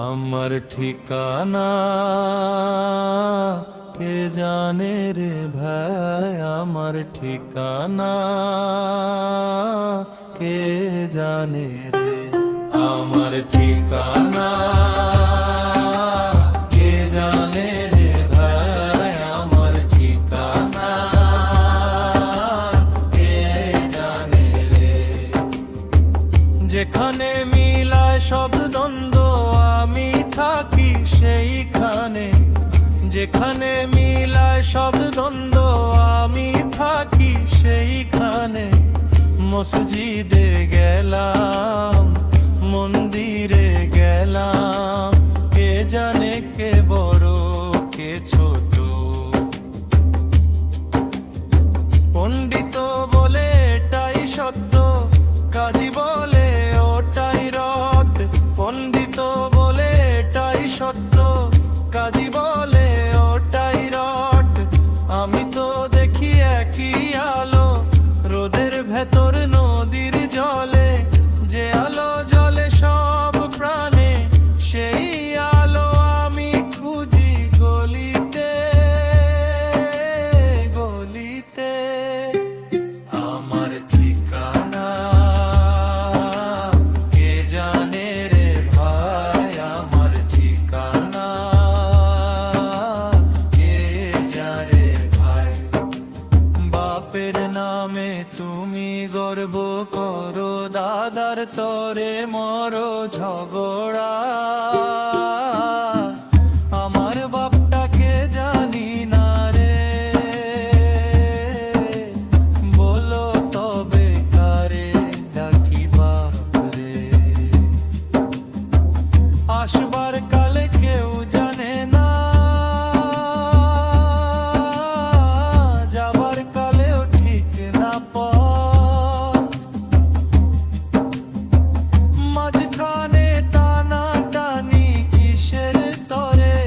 আমার ঠিকানা কে জানে রে ভাই, আমার ঠিকানা কে জানে রে, আমার ঠিকানা কে জানে রে ভাই, আমার ঠিকানা কে জানে রে। যেখানে মিলায় সব দ্বন্দ্ব আমি থাকি সেইখানে, যেখানে মিলায় সব দ্বন্দ্ব আমি থাকি সেইখানে। মসজিদে গেলাম, মন্দিরে গেলাম, কে জানে কে বড় কে ছোট। পণ্ডিত বলে এটাই সত্য, কাজী বলে ওটাই রট। পণ্ডিত বলে এটাই সত্য, কাজী বলে ওটাই রট। আমি তো দেখি একই আলো রোদের ভেতর নদীর জলে, যে আলো জলে সব প্রাণে, সেই আলো আমি খুঁজি গলিতে গলিতে। আমার ঠিকানা কে জানে রে ভাই, আমার ঠিকানা কে জানে ভাই। বাপের নামে তুমি গর্ব করো, দাদার তরে মরো ঝগড়া। আমার বাপটাকে জানি না রে, বলো তবে কারে ডাকি বাপ রে। আসবার কালে কেউ জানে না, যাবার কালেও ঠিক না পথ। মাঝখানে টানা টানি কিসের তরে,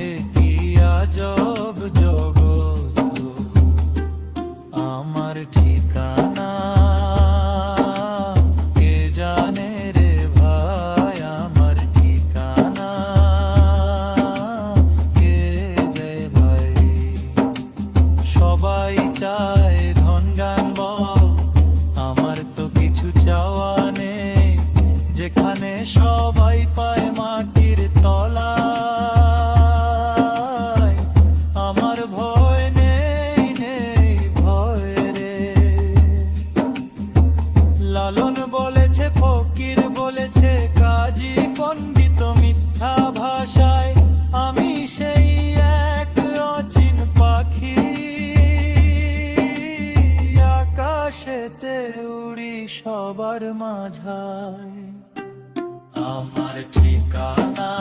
এ কি আজব জগৎ। আমার ঠিকানা কে জানে রে ভাই, আমার ঠিকানা কে যে ভাই। সবাই চায় ধন গান বল, আমার তো কিছু চাওয়া নেই। যেখানে সবাই পায় মাটির তলায়, আমার ভয় নেই নেই ভয় রে। লালন বলেছে, ফকির বলেছে, কাজী পণ্ডিত মিথ্যা ভাষায়। আমি সেই এক অচিন পাখি, আকাশেতে উড়ি সবার মাঝায়। আমার ঠিকানা